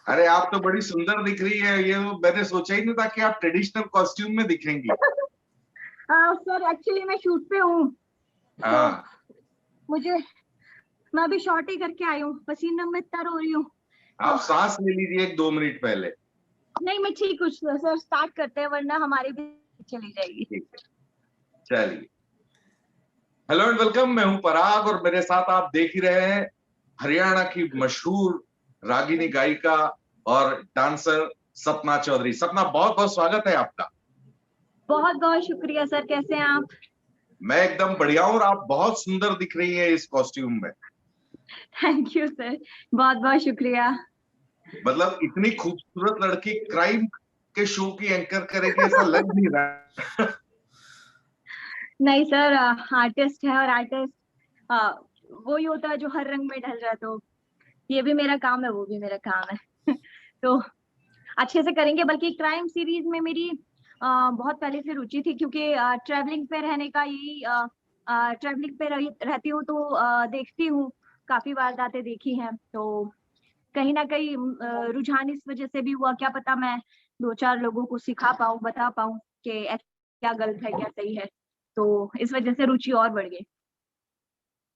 अरे आप तो बड़ी सुंदर दिख रही है। ये मैंने सोचा ही नहीं था कि आप ट्रेडिशनल कॉस्ट्यूम में दिखेंगी। सर एक्चुअली मैं शूट पे हूँ, तो हाँ। मुझे मैं अभी शॉर्ट ही करके आई हूँ, पसीने में तर हो रही हूँ। आप तो सांस ले लीजिए एक 2 मिनट पहले। नहीं, मैं ठीक हूँ सर, स्टार्ट करते हैं वरना हमारी भी चली जाएगी। ठीक है, चलिए। हेलो एंड वेलकम, मैं हूं पराग और मेरे साथ आप देख ही रहे हैं हरियाणा की मशहूर रागिनी गायिका और डांसर सपना चौधरी। सपना, बहुत बहुत स्वागत है आपका। बहुत बहुत शुक्रिया सर, कैसे हैं आप? मैं एकदम बढ़िया हूं और आप बहुत सुंदर दिख रही हैं इस कॉस्ट्यूम में। थैंक यू सर, बहुत बहुत शुक्रिया। मतलब इतनी खूबसूरत लड़की क्राइम के शो की एंकर करेगी ऐसा लग नहीं रहा। नहीं सर, आर्टिस्ट है और आर्टिस्ट वो ही होता है जो हर रंग में ढल जाए, तो ये भी मेरा काम है, वो भी मेरा काम है। तो अच्छे से करेंगे। बल्कि क्राइम सीरीज में मेरी बहुत पहले से रुचि थी, क्योंकि ट्रैवलिंग पे रहने का यही ट्रैवलिंग पे रहती हूँ, तो देखती हूँ, काफी वारदातें देखी हैं, तो कहीं ना कहीं रुझान इस वजह से भी हुआ, क्या पता मैं दो चार लोगों को सिखा पाऊँ, बता पाऊँ कि क्या गलत है क्या सही है, तो इस वजह से रुचि और बढ़ गई।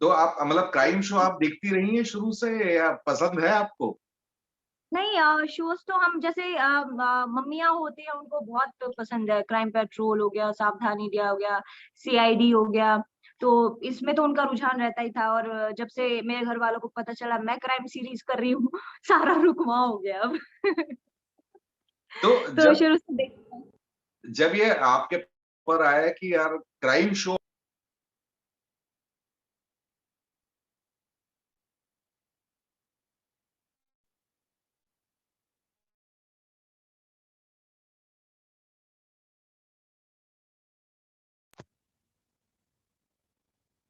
तो आप मतलब क्राइम शो आप देखती रही हैं शुरू से या पसंद है आपको? नहीं, शोज तो हम जैसे मम्मियाँ होती हैं उनको बहुत पसंद है, क्राइम पेट्रोल हो गया, सावधान इंडिया हो गया, सीआईडी हो गया, तो इसमें तो उनका रुझान रहता ही था। और जब से मेरे घर वालों को पता चला मैं क्राइम सीरीज कर रही हूँ, सारा रुख वहाँ हो गया अब। तो तो जब शुरू से देख। जब ये आपके पर आया कि यार क्राइम शो।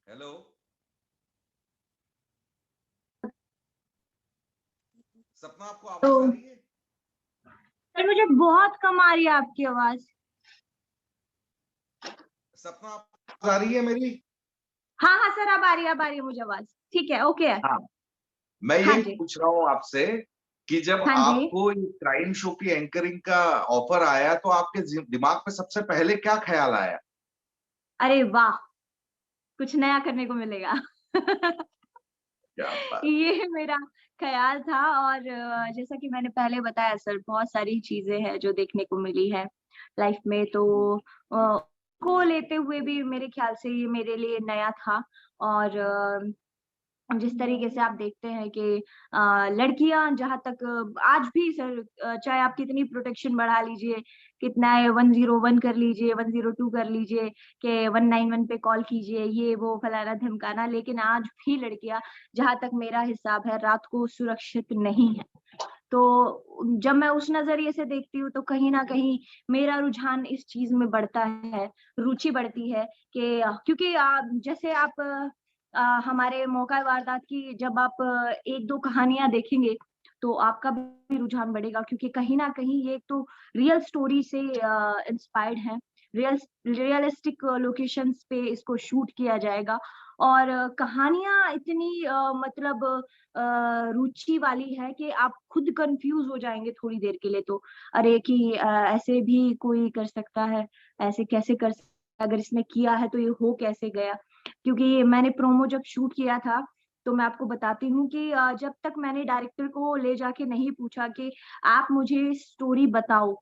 हेलो सपना, आपको तो आवाज आ रही है? सर मुझे बहुत कम आ रही है आपकी आवाज। सपना, आपको आ रही है मेरी? हाँ हाँ सर, अब आ रही है, अब आ रही है मुझे आवाज, ठीक है, ओके है। हाँ, मैं हाँ यही जी। पूछ रहा हूँ आपसे कि जब हाँ जी। आपको क्राइम शो की एंकरिंग का ऑफर आया तो आपके दिमाग में सबसे पहले क्या ख्याल आया? अरे वाह, कुछ नया करने को मिलेगा। क्या बात। ये मेरा ख्याल था। और जैसा कि मैंने पहले बताया सर, बहुत सारी चीजें हैं जो देखने को मिली है लाइफ में, तो को लेते हुए भी मेरे ख्याल से ये मेरे लिए नया था। और जिस तरीके से आप देखते हैं कि लड़कियां जहां तक आज भी सर, चाहे आप कितनी प्रोटेक्शन बढ़ा लीजिए, कितना 101 कर लीजिए, 102 कर लीजिए, कि 191 पे कॉल कीजिए, ये वो फलाना धमकाना, लेकिन आज भी लड़कियां, जहां तक मेरा हिसाब है, रात को सुरक्षित नहीं है। तो जब मैं उस नजरिए से देखती हूँ, तो कहीं ना कहीं मेरा रुझान इस चीज में बढ़ता है, रुचि बढ़ती है कि क्योंकि जैसे आप हमारे मौका वारदात की जब आप एक दो कहानियां देखेंगे, तो आपका भी रुझान बढ़ेगा, क्योंकि कहीं ना कहीं ये एक तो रियल स्टोरी से इंस्पायर्ड है, रियलिस्टिक लोकेशंस पे इसको शूट किया जाएगा। और कहानियां इतनी मतलब रुचि वाली है कि आप खुद कंफ्यूज हो जाएंगे थोड़ी देर के लिए, तो अरे कि ऐसे भी कोई कर सकता है, ऐसे कैसे कर सकता है, अगर इसने किया है तो ये हो कैसे गया। क्योंकि मैंने प्रोमो जब शूट किया था, तो मैं आपको बताती हूँ कि जब तक मैंने डायरेक्टर को ले जाके नहीं पूछा कि आप मुझे स्टोरी बताओ,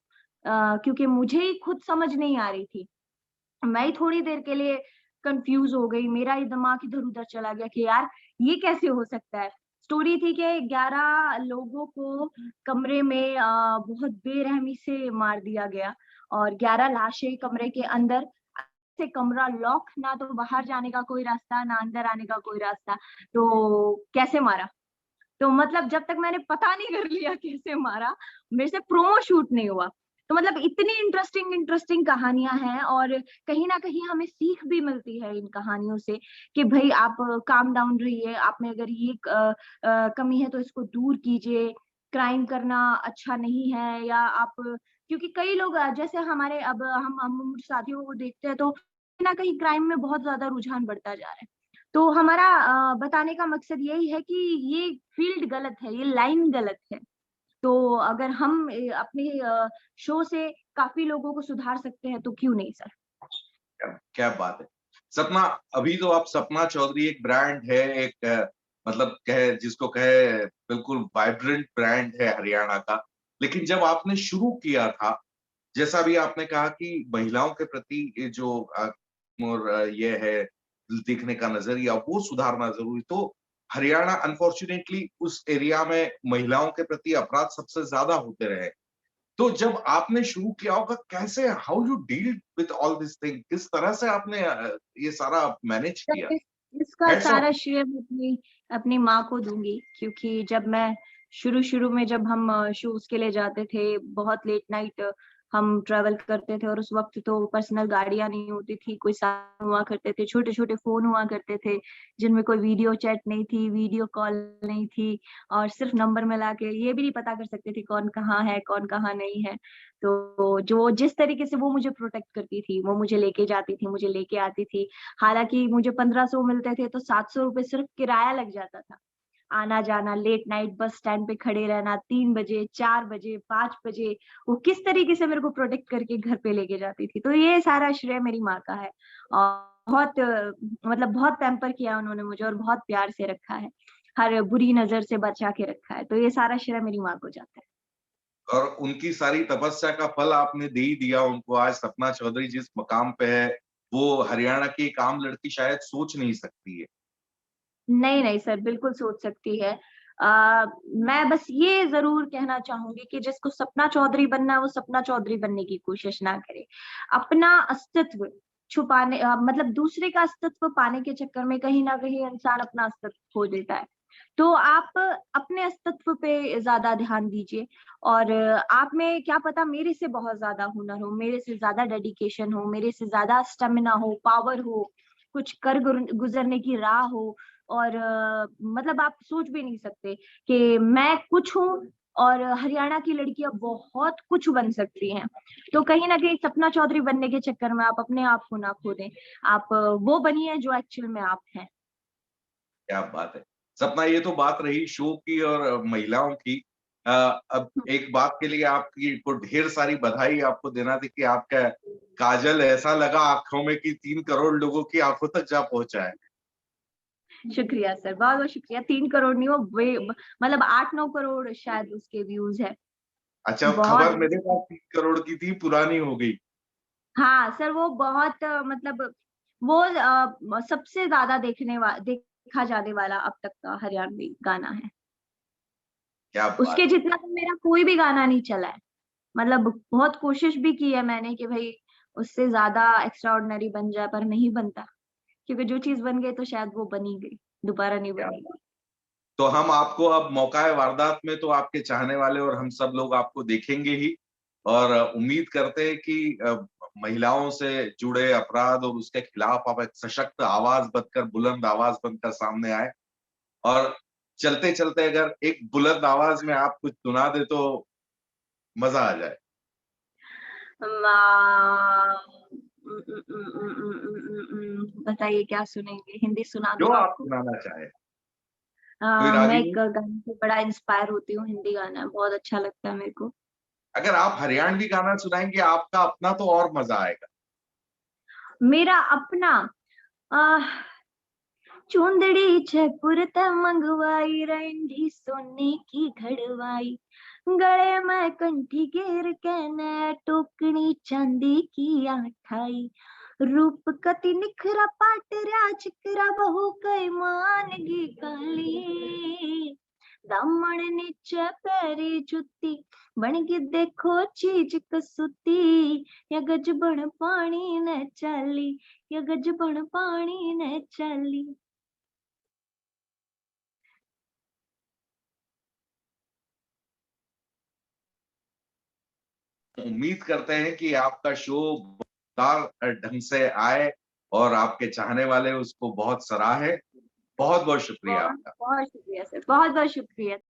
क्योंकि मुझे ही खुद समझ नहीं आ रही थी, मैं ही थोड़ी देर के लिए कंफ्यूज हो गई, मेरा ही दिमाग इधर उधर चला गया कि यार ये कैसे हो सकता है। स्टोरी थी कि 11 लोगों को कमरे में बहुत बेरहमी से मार दिया गया, और 11 लाशें कमरे के अंदर, से कमरा लॉक, ना तो बाहर जाने का कोई रास्ता, ना अंदर आने का कोई रास्ता, तो कैसे मारा। तो मतलब जब तक मैंने पता नहीं कर लिया कैसे मारा, मेरे से प्रोमो शूट नहीं हुआ। तो मतलब इतनी इंटरेस्टिंग इंटरेस्टिंग कहानियां हैं, और कहीं ना कहीं हमें सीख भी मिलती है इन कहानियों से, कि भाई आप काम डाउन रहिए, आप में अगर ये कमी है तो इसको दूर कीजिए, क्राइम करना अच्छा नहीं है। या आप, क्योंकि कई लोग जैसे हमारे, अब हम साथियों को देखते हैं, तो कहीं ना कहीं क्राइम में बहुत ज्यादा रुझान बढ़ता जा रहा है। तो हमारा बताने का मकसद यही है कि ये फील्ड गलत है, ये लाइन गलत है। तो अगर हम अपने शो से काफ़ी लोगों को सुधार सकते हैं तो क्यों नहीं सर? क्या बात है! सपना, अभी तो आप सपना चौधरी एक ब्रांड है, एक मतलब कहे जिसको कहे बिल्कुल वाइब्रेंट ब्रांड है हरियाणा का। लेकिन जब आपने शुरू किया था, जैसा भी आपने कहा कि महिलाओं के प्रति ये जो ये है देखने का नज़रिया वो सुधारना ज़रूरी। तो हरियाणा अनफॉर्च्यूनेटली उस एरिया में महिलाओं के प्रति अपराध सबसे ज़्यादा होते रहे। तो जब आपने शुरू किया होगा कैसे how you deal with all this thing किस तरह से आपने ये सारा मैनेज किया? सर इसका हैट्स ऑफ। सारा श्रेय मैं अपनी अपनी माँ को दूँगी क्योंकि जब मैं शुरू-शुरू में जब हम शूज़ के लिए जाते थे, बहुत लेट नाइट हम ट्रैवल करते थे और उस वक़्त तो पर्सनल गाड़ियाँ नहीं होती थी, कोई साधन हुआ करते थे, छोटे-छोटे फ़ोन हुआ करते थे, जिनमें कोई वीडियो चैट नहीं थी, वीडियो कॉल नहीं थी और सिर्फ़ नंबर मिला के ये भी नहीं पता कर सकते थे कौन कहाँ है, कौन कहाँ नहीं है। तो जो जिस तरीके से वो मुझे प्रोटेक्ट करती थी, वो मुझे लेके जाती थी, मुझे लेके आती थी, हालाँकि मुझे 1500 मिलते थे तो 700 रुपए सिर्फ़ किराया लग जाता था। आना-जाना, लेट नाइट बस स्टैंड पे खड़े रहना 3 बजे, 4 बजे, 5 बजे, वो किस तरीके से मेरे को प्रोटेक्ट करके घर पे लेके जाती थी। तो ये सारा श्रेय मेरी माँ का है और बहुत मतलब बहुत पैम्पर किया उन्होंने मुझे और बहुत प्यार से रखा है। हर बुरी नज़र से बचा के रखा है। तो ये सारा श्रेय मेरी माँ को जाता है। और उनकी सारी तपस्या का फल आपने दे ही दिया उनको। आज सपना चौधरी जिस मकाम पे है, वो हरियाणा की एक आम लड़की शायद सोच नहीं सकती है। नहीं, नहीं सर, बिल्कुल सोच सकती है। मैं बस ये ज़रूर कहना चाहूँगी कि जिसको सपना चौधरी बनना है, वो सपना चौधरी बनने की कोशिश ना करे। अपना अस्तित्व छुपाने मतलब दूसरे का अस्तित्व पाने के चक्कर में कहीं न कहीं इंसान अपना अस्तित्व खो देता है। तो आप अपने अस्तित्व पे ज़्यादा ध्यान दीजिए और आप में क्या पता मेरे से बहुत ज़्यादा हुनर हो, मेरे से ज़्यादा डेडिकेशन हो, मेरे से ज़्यादा स्टैमिना हो, पावर हो, कुछ कर गुज़रने की राह हो और मतलब आप सोच भी नहीं सकते कि मैं कुछ हूँ और हरियाणा की लड़कियाँ बहुत कुछ बन सकती हैं। तो कहीं न कहीं सपना चौधरी बनने के चक्कर में आप अपने आप को ना खो दें। आप वो बनिए जो एक्चुअल में आप हैं। क्या बात है! सपना ये तो बात रही शो की और महिलाओं की। अ, अब एक बात के लिए आपकी को ढेर सारी बधाई आपको देना थी कि आपका काजल ऐसा लगा आँखों में कि 3 करोड़ लोगों की आँखों तक जा पहुँचा है। शुक्रिया सर, बहुत-बहुत शुक्रिया। 3 करोड़ नहीं वो मतलब 8-9 करोड़ शायद उसके व्यूज़ हैं। अच्छा, बहुत खबर मेरे पास 3 करोड़ की थी, पुरानी हो गई। हाँ, सर वो बहुत मतलब वो सबसे ज़्यादा देखा जाने वाला अब तक का हरियाणवी गाना है। क्या बात उसके है! जितना तो मेरा कोई भी गाना नहीं चला है। मतलब बहुत कोशिश भी की है मैंने कि भई उससे ज़्यादा एक्स्ट्राऑर्डिनरी बन जाए पर नहीं बनता। क्योंकि जो चीज़ बन गई तो शायद वो बन ही गई, दोबारा नहीं क्या बनेगी। बात! तो हम आपको अब मौका-ए वारदात में तो आपके चाहने वाले और हम सब लोग आपको देखेंगे ही और उम्मीद करते हैं कि महिलाओं से जुड़े अपराध और उसके खिलाफ आप एक सशक्त आवाज़ बनकर, बुलंद आवाज़ बनकर सामने आएँ और चलते-चलते अगर एक बुलंद आवाज़ में आप कुछ सुना दें तो मज़ा आ जाए। बताइए क्या सुनेंगे? हिंदी सुना जो दूँ आप आपको? सुनाना चाहें, कोई मैं राजी एक हो? गाने से बड़ा इंस्पायर होती हूँ, हिंदी गाना है, बहुत अच्छा लगता है मेरे को। अगर आप हरियाणवी गाना सुनाएँगे आपका अपना तो और मज़ा आएगा। मेरा अपना आह चूंदड़ी जयपुर ते मंगवाई रैंडी सोने की घड़वाई गले में कंठी घेर के ने टोकनी चांदी की आठाई रूप कति निखरा पाटरा चिकरा बहु कई मानगी काली दामन नीचे पैरी जुत्ती बन के देखो चीज कसूती या गज बन पानी ने चाली या गज बन पानी ने चाली। उम्मीद करते हैं कि आपका शो शानदार ढंग से आए और आपके चाहने वाले उसको बहुत सराहें। बहुत-बहुत शुक्रिया बहुत आपका। बहुत शुक्रिया सर, बहुत बहुत शुक्रिया।